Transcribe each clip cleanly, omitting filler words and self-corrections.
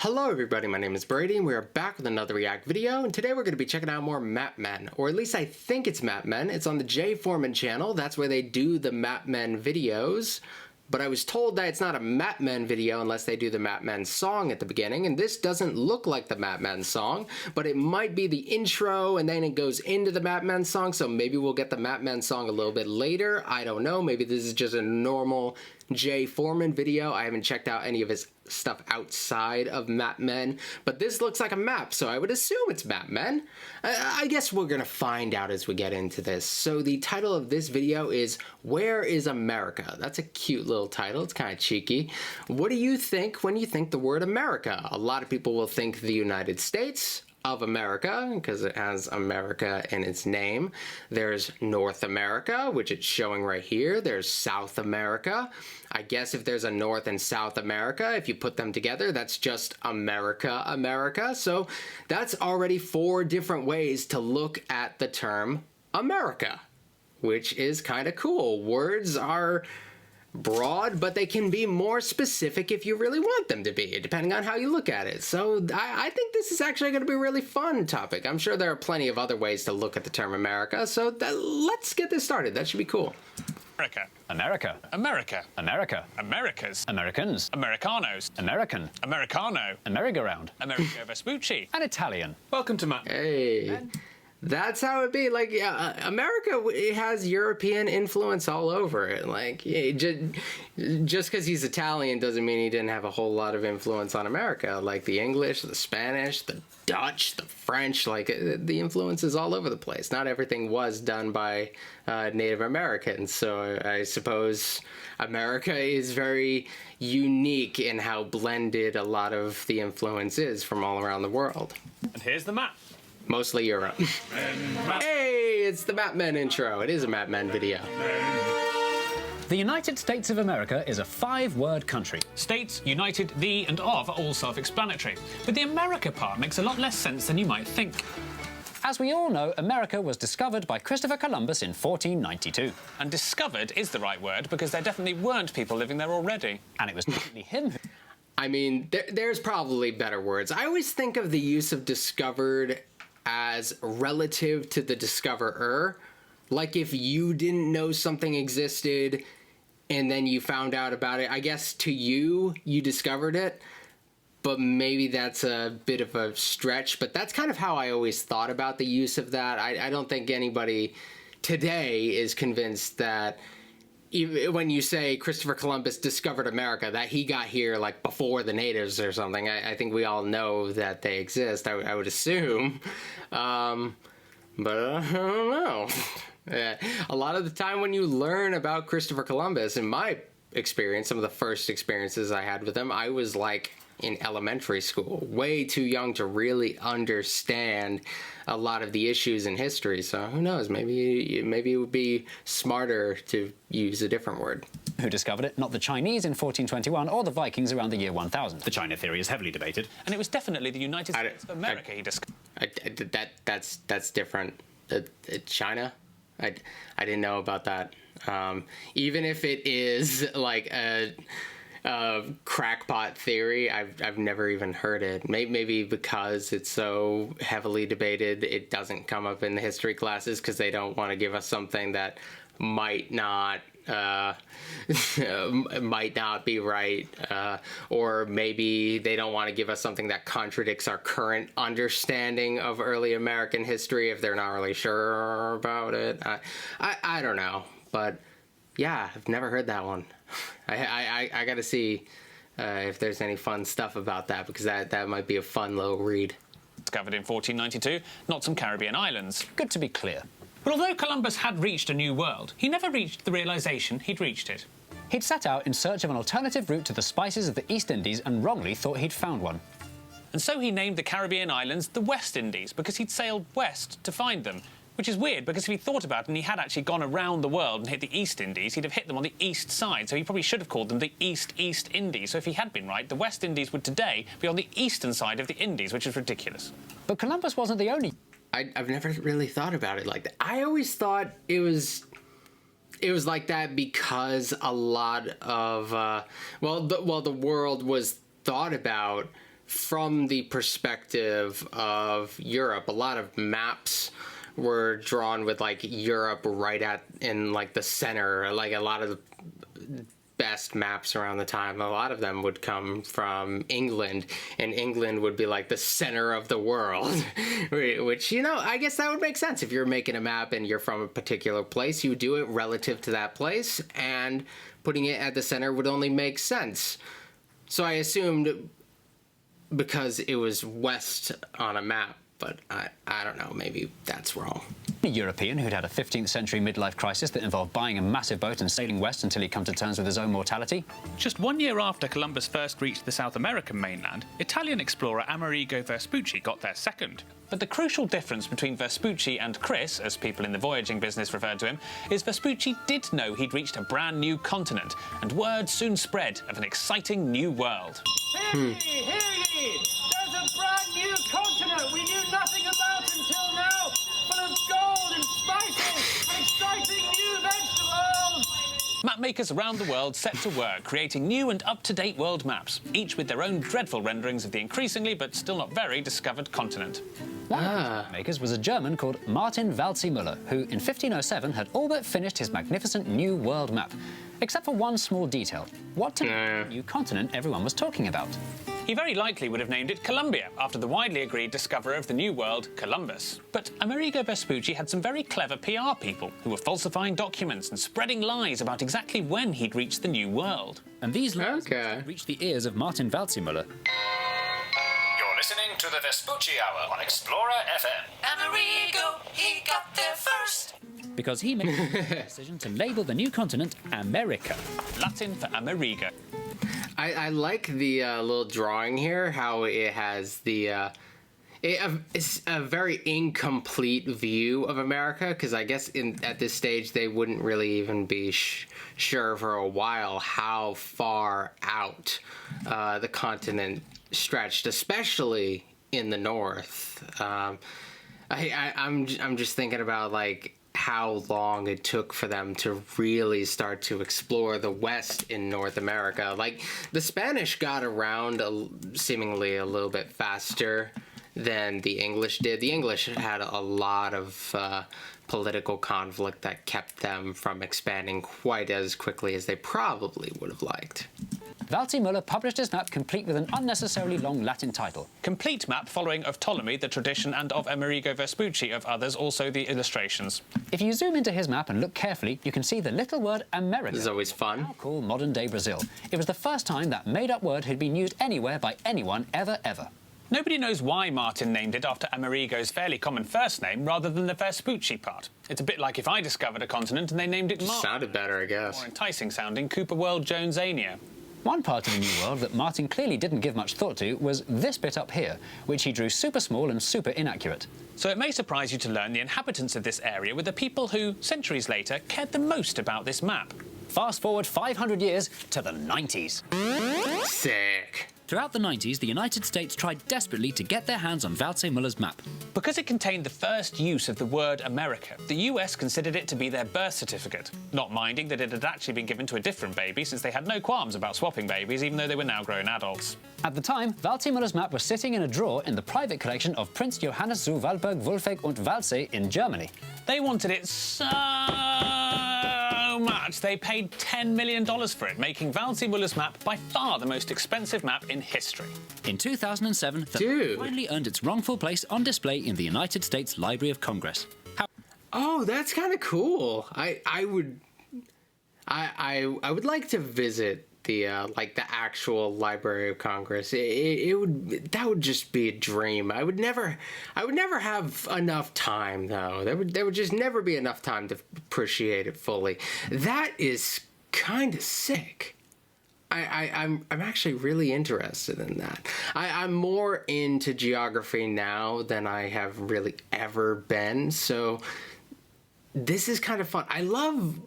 Hello everybody, my name is Brady and we are back with another React video, and today we're going to be checking out more Map Men, or at least I think it's Map Men. It's on the Foreman channel. That's where they do the Map Men videos. But I was told that it's not a Map Men video unless they do the Map Men song at the beginning, and this doesn't look like the Map Men song, but it might be the intro and then it goes into the Map Men song, so maybe we'll get the Map Men song a little bit later. I don't know, maybe this is just a normal Foreman video. I haven't checked out any of his stuff outside of Map Men, but this looks like a map, so I would assume it's Map Men. I guess we're gonna find out as we get into this. So the title of this video is Where is America? That's a cute little title. It's kind of cheeky. What do you think when you think the word America? A lot of people will think the United States of America, because it has America in its name. There's North America, which it's showing right here. There's South America. I guess if there's a North and South America, if you put them together, that's just America, America. So that's already 4 different ways to look at the term America, which is kind of cool. Words are broad, but they can be more specific if you really want them to be, depending on how you look at it. So I think this is actually going to be a really fun topic. I'm sure there are plenty of other ways to look at the term America, so let's get this started. That should be cool. America. America. America. America. Americas. Americans. Americanos. American. Americano. Merry-go-round. America Vespucci. And Italian. Welcome to Matt. Hey. That's how it be. Like, yeah, America, it has European influence all over it. Like, yeah, just because he's Italian doesn't mean he didn't have a whole lot of influence on America. Like the English, the Spanish, the Dutch, the French, like the influence is all over the place. Not everything was done by Native Americans. So I suppose America is very unique in how blended a lot of the influence is from all around the world. And here's the map. Mostly Europe. Hey, it's the Map Men intro. It is a Map Men video. The United States of America is a 5-word country. States, United, the, and of are all self-explanatory. But the America part makes a lot less sense than you might think. As we all know, America was discovered by Christopher Columbus in 1492. And discovered is the right word, because there definitely weren't people living there already. And it was definitely him who... I mean, there's probably better words. I always think of the use of discovered as relative to the discoverer. Like if you didn't know something existed and then you found out about it, I guess to you, you discovered it, but maybe that's a bit of a stretch. But that's kind of how I always thought about the use of that. I don't think anybody today is convinced that when you say Christopher Columbus discovered America, that he got here like before the natives or something. I think we all know that they exist, I would assume. But I don't know. A lot of the time when you learn about Christopher Columbus, in my experience, some of the first experiences I had with him, I was like in elementary school, way too young to really understand a lot of the issues in history. So who knows, maybe it would be smarter to use a different word. Who discovered it? Not the Chinese in 1421 or the Vikings around the year 1000. The China theory is heavily debated. And it was definitely the United States of America he discovered. That's different. China? I didn't know about that. Even if it is like a crackpot theory, I've never even heard it. Maybe because it's so heavily debated, it doesn't come up in the history classes because they don't want to give us something that might not be right, or maybe they don't want to give us something that contradicts our current understanding of early American history if they're not really sure about it. I don't know, but yeah, I've never heard that one. I gotta see if there's any fun stuff about that, because that might be a fun little read. Discovered in 1492, not some Caribbean islands. Good to be clear. But although Columbus had reached a new world, he never reached the realization he'd reached it. He'd set out in search of an alternative route to the spices of the East Indies and wrongly thought he'd found one. And so he named the Caribbean islands the West Indies, because he'd sailed west to find them. Which is weird, because if he thought about it and he had actually gone around the world and hit the East Indies, he'd have hit them on the east side, so he probably should have called them the East Indies. So if he had been right, the West Indies would today be on the eastern side of the Indies, which is ridiculous. But Columbus wasn't the only... I've never really thought about it like that. I always thought it was like that because a lot of the world was thought about from the perspective of Europe. A lot of maps were drawn with like Europe right in like the center. Like a lot of the best maps around the time, a lot of them would come from England, and England would be like the center of the world. Which, you know, I guess that would make sense. If you're making a map and you're from a particular place, you would do it relative to that place, and putting it at the center would only make sense. So I assumed because it was west on a map, but I don't know, maybe that's wrong. A European who'd had a 15th century midlife crisis that involved buying a massive boat and sailing west until he'd come to terms with his own mortality. Just 1 year after Columbus first reached the South American mainland, Italian explorer Amerigo Vespucci got there second. But the crucial difference between Vespucci and Chris, as people in the voyaging business referred to him, is Vespucci did know he'd reached a brand new continent, and word soon spread of an exciting new world. Hear ye, hear ye! There's a brand new continent we knew nothing about until now, full of gold and spices and exciting new vegetables! Mapmakers around the world set to work, creating new and up-to-date world maps, each with their own dreadful renderings of the increasingly but still not very discovered continent. One of the makers was a German called Martin Wälzimüller, who in 1507 had all but finished his magnificent new world map. Except for one small detail. What to name the new continent everyone was talking about? He very likely would have named it Columbia, after the widely agreed discoverer of the New World, Columbus. But Amerigo Vespucci had some very clever PR people who were falsifying documents and spreading lies about exactly when he'd reached the New World. And these lies reached the ears of Martin Wälzimüller. You're listening to the Vespucci Hour on Explorer FM. Amerigo, he got there first. Because he made the decision to label the new continent America. Latin for Amerigo. I like the little drawing here, how it has the... it's a very incomplete view of America, because I guess at this stage they wouldn't really even be sure for a while how far out the continent stretched, especially in the north. I'm just thinking about like how long it took for them to really start to explore the West in North America. Like, the Spanish got around seemingly a little bit faster than the English did. The English had a lot of political conflict that kept them from expanding quite as quickly as they probably would have liked. Wälzimüller published his map complete with an unnecessarily long Latin title. Complete map following of Ptolemy, the tradition, and of Amerigo Vespucci, of others, also the illustrations. If you zoom into his map and look carefully, you can see the little word America. This is always fun. Now called modern-day Brazil. It was the first time that made-up word had been used anywhere by anyone ever. Nobody knows why Martin named it after Amerigo's fairly common first name rather than the Vespucci part. It's a bit like if I discovered a continent and they named it Mars. Sounded better, I guess. More enticing sounding Cooper World Jonesania. One part of the New World that Martin clearly didn't give much thought to was this bit up here, which he drew super small and super inaccurate. So it may surprise you to learn the inhabitants of this area were the people who, centuries later, cared the most about this map. Fast forward 500 years to the 90s. Sick. Throughout the 90s, the United States tried desperately to get their hands on Wälzimüller's map. Because it contained the first use of the word America, the US considered it to be their birth certificate, not minding that it had actually been given to a different baby since they had no qualms about swapping babies, even though they were now grown adults. At the time, Wälzimüller's map was sitting in a drawer in the private collection of Prince Johannes zu Walburg-Wolfegg und Waldsee in Germany. They wanted it so much they paid $10 million for it, making Wälzimüller's map by far the most expensive map in history. In 2007, the map finally earned its wrongful place on display in the United States Library of Congress. Oh, that's kind of cool. I would like to visit the like the actual Library of Congress. That would just be a dream. I would never have enough time though. There would just never be enough time to appreciate it fully. That is kind of sick. I'm actually really interested in that. I'm more into geography now than I have really ever been, so this is kind of fun. I love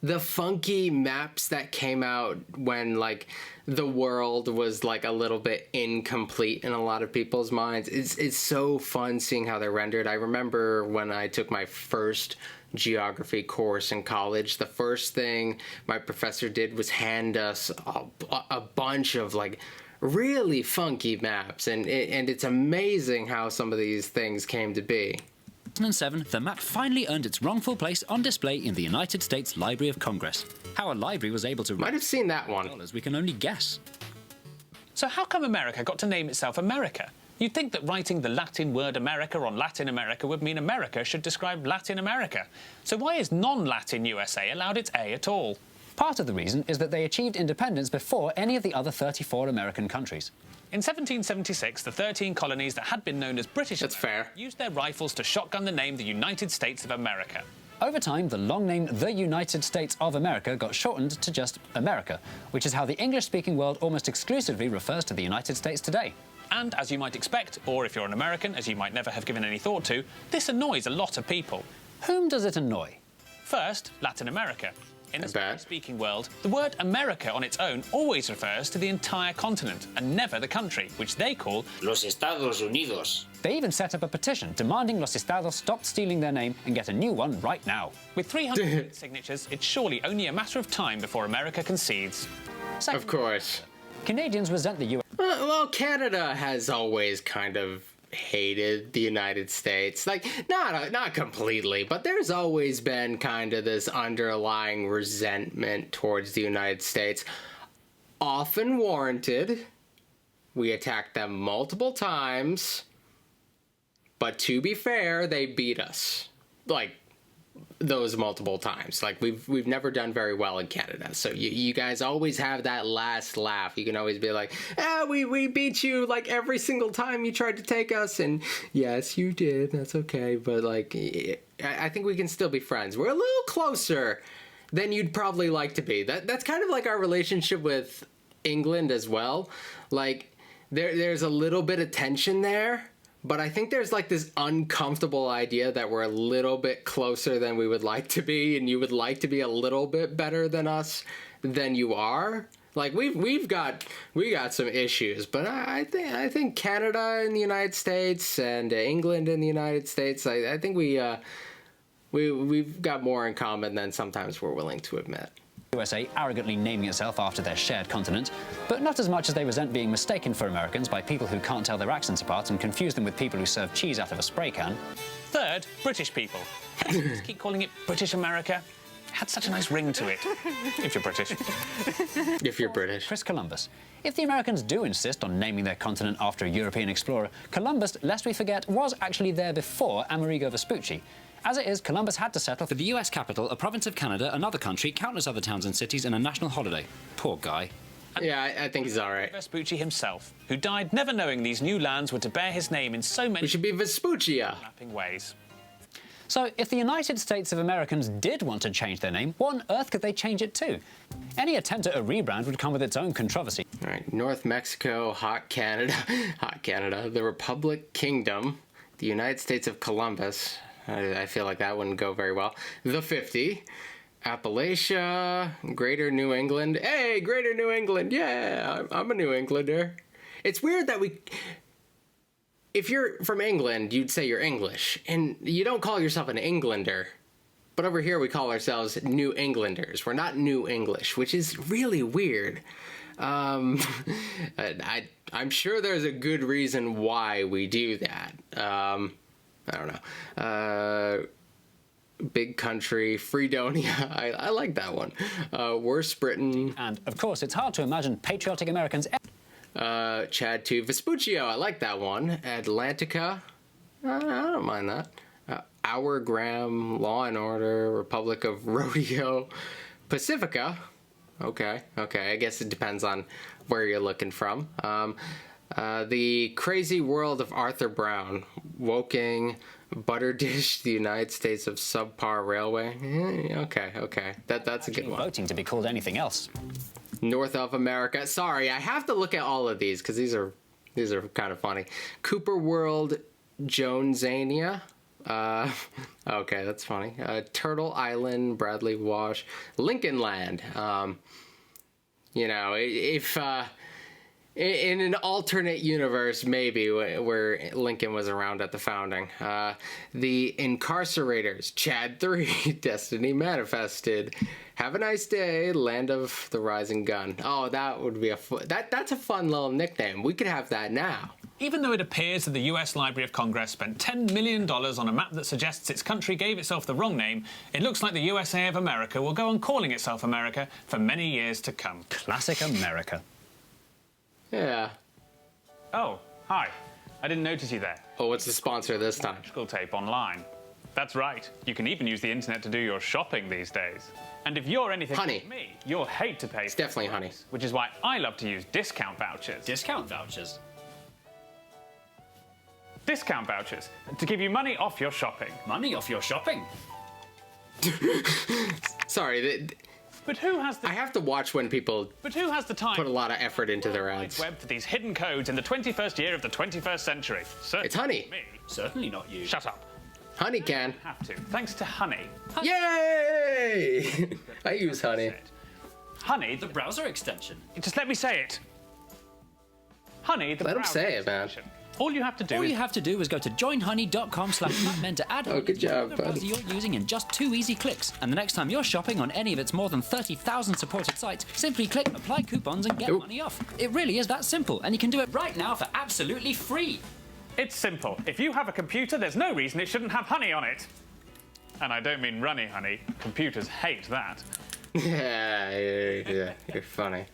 the funky maps that came out when, like, the world was, like, a little bit incomplete in a lot of people's minds. It's so fun seeing how they're rendered. I remember when I took my first geography course in college, the first thing my professor did was hand us a bunch of, like, really funky maps, and it's amazing how some of these things came to be. In 2007, the map finally earned its wrongful place on display in the United States Library of Congress. How a library was able to Might have seen that one. we can only guess. So how come America got to name itself America? You'd think that writing the Latin word America on Latin America would mean America should describe Latin America. So why is non-Latin USA allowed its A at all? Part of the reason is that they achieved independence before any of the other 34 American countries. In 1776, the 13 colonies that had been known as British That's America fair. used their rifles to shotgun the name the United States of America. Over time, the long name The United States of America got shortened to just America, which is how the English-speaking world almost exclusively refers to the United States today. And as you might expect, or if you're an American, as you might never have given any thought to, this annoys a lot of people. Whom does it annoy? First, Latin America. In the I bet. Spanish-speaking world, the word America on its own always refers to the entire continent and never the country, which they call Los Estados Unidos. They even set up a petition demanding Los Estados stop stealing their name and get a new one right now. With 300 signatures, it's surely only a matter of time before America concedes. Second, Of course. Canadians resent the US. Well, Canada has always kind of hated the United States. Like, not completely, but there's always been kind of this underlying resentment towards the United States. Often warranted. We attacked them multiple times. But to be fair, they beat us. Like, those multiple times. Like, we've never done very well in Canada. So you guys always have that last laugh. You can always be like, we beat you like every single time you tried to take us. And yes, you did. That's okay. But like, I think we can still be friends. We're a little closer than you'd probably like to be. That's kind of like our relationship with England as well. Like, there's a little bit of tension there. But I think there's like this uncomfortable idea that we're a little bit closer than we would like to be, and you would like to be a little bit better than us than you are. Like we got some issues, but I think Canada and the United States and England and the United States, I think we've got more in common than sometimes we're willing to admit. USA arrogantly naming itself after their shared continent, but not as much as they resent being mistaken for Americans by people who can't tell their accents apart and confuse them with people who serve cheese out of a spray can. Third, British people. Just keep calling it British America. It had such a nice ring to it. If you're British. If you're British. Chris Columbus. If the Americans do insist on naming their continent after a European explorer, Columbus, lest we forget, was actually there before Amerigo Vespucci. As it is, Columbus had to settle for the US capital, a province of Canada, another country, countless other towns and cities, and a national holiday. Poor guy. Yeah, I think he's all right. Vespucci himself, who died never knowing these new lands were to bear his name in so many We should be Vespucci. mapping ways. So, if the United States of Americans did want to change their name, what on earth could they change it to? Any attempt at a rebrand would come with its own controversy. All right, North Mexico, Hot Canada, the Republic Kingdom, the United States of Columbus. I feel like that wouldn't go very well. The 50, Appalachia, Greater New England. Hey, Greater New England, yeah, I'm a New Englander. It's weird that if you're from England, you'd say you're English, and you don't call yourself an Englander. But over here, we call ourselves New Englanders. We're not New English, which is really weird. I'm sure there's a good reason why we do that. I don't know. Big country, Fredonia. I like that one. Worst Britain. And, of course, it's hard to imagine patriotic Americans... Chad 2. Vespuccio, I like that one. Atlantica. I don't mind that. Our Graham, Law and Order, Republic of Rodeo. Pacifica. Okay. I guess it depends on where you're looking from. The Crazy World of Arthur Brown. Woking. Butter Dish, the United States of Subpar Railway. Okay. That's a good one. voting to be called anything else. North of America. Sorry, I have to look at all of these because these are kind of funny. Cooper World, Jonesania. Okay, that's funny. Turtle Island, Bradley Wash, Lincoln Land. If in an alternate universe, maybe where Lincoln was around at the founding. The Incarcerators, Chad 3, Destiny Manifested, Have a nice day, land of the rising gun. Oh, that would be that's a fun little nickname. We could have that now. Even though it appears that the US Library of Congress spent $10 million on a map that suggests its country gave itself the wrong name, it looks like the USA of America will go on calling itself America for many years to come. Classic America. Yeah. Oh, hi. I didn't notice you there. Oh, what's the sponsor this time? Electrical tape online. That's right. You can even use the internet to do your shopping these days. And if you're anything Honey. like me, you'll hate to pay. It's definitely honey. Which is why I love to use discount vouchers. Discount vouchers. Discount vouchers to give you money off your shopping. Money off your shopping. Sorry, But who has the I have to watch when people time put a lot of effort into their ads. web for these hidden codes in the 21st year of the 21st century? Certainly It's honey. Me. Certainly not you. Shut up. Honey can. Have to. Thanks to Honey. Yay! I use honey. Honey, The browser extension. just let me say it. Honey, the Let him browser say it, man. extension. All you have to do All is you have to do is go to joinhoney.com/mapmen to add Oh, good job, the bud. browser you're using in just 2 easy clicks. And the next time you're shopping on any of its more than 30,000 supported sites, simply click apply coupons and get Oop. money off. It really is that simple, and you can do it right now for absolutely free. It's simple. If you have a computer, there's no reason it shouldn't have honey on it. And I don't mean runny honey. Computers hate that. Yeah, you're funny.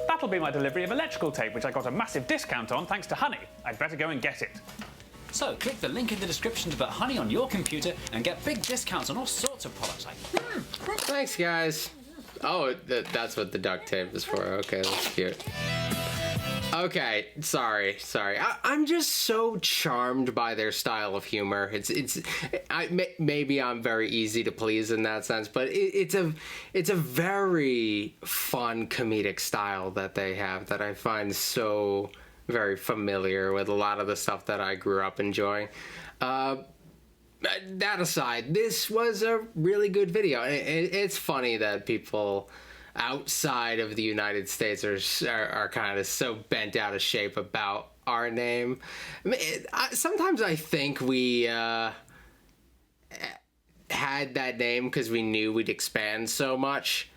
That'll be my delivery of electrical tape, which I got a massive discount on thanks to Honey. I'd better go and get it. So click the link in the description to put honey on your computer and get big discounts on all sorts of products like Thanks, guys. Oh, that's what the duct tape is for. Okay, that's cute. Okay, sorry. I'm just so charmed by their style of humor. Maybe I'm very easy to please in that sense, but it's a very fun comedic style that they have that I find so very familiar with a lot of the stuff that I grew up enjoying. That aside, this was a really good video. It's funny that people outside of the United States are kind of so bent out of shape about our name. Sometimes I think we had that name because we knew we'd expand so much,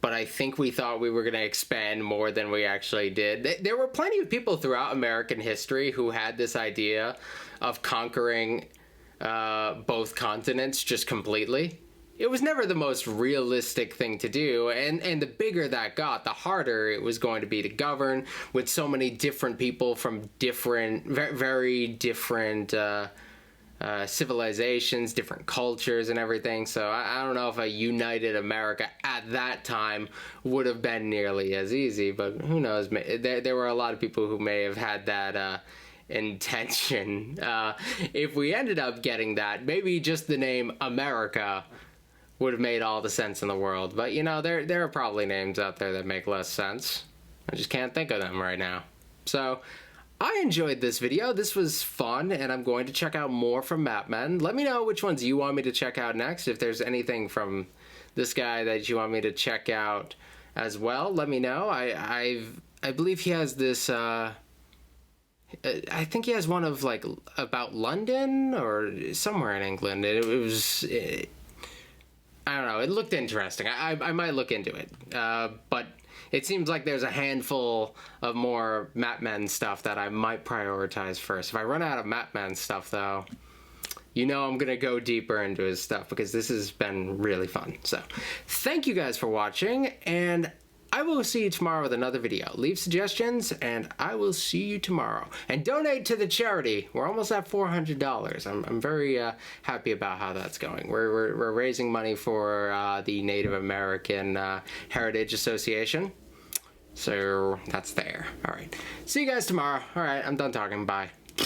but I think we thought we were going to expand more than we actually did. There were plenty of people throughout American history who had this idea of conquering both continents just completely. It was never the most realistic thing to do, and the bigger that got, the harder it was going to be to govern with so many different people from different, very different civilizations, different cultures and everything. So I don't know if a united America at that time would have been nearly as easy, but who knows? There were a lot of people who may have had that intention. If we ended up getting that, maybe just the name America would have made all the sense in the world. But, you know, there are probably names out there that make less sense. I just can't think of them right now. So, I enjoyed this video. This was fun, and I'm going to check out more from Mapmen. Let me know which ones you want me to check out next. If there's anything from this guy that you want me to check out as well, let me know. I believe he has this... I think he has one of, like, about London or somewhere in England. It was... I don't know. It looked interesting. I might look into it. But it seems like there's a handful of more Mapmen stuff that I might prioritize first. If I run out of Mapmen stuff, though, you know I'm going to go deeper into his stuff because this has been really fun. So thank you guys for watching, and I will see you tomorrow with another video. Leave suggestions, and I will see you tomorrow. And donate to the charity. We're almost at $400. I'm very happy about how that's going. We're raising money for the Native American Heritage Association. So that's there. All right. See you guys tomorrow. All right, I'm done talking. Bye.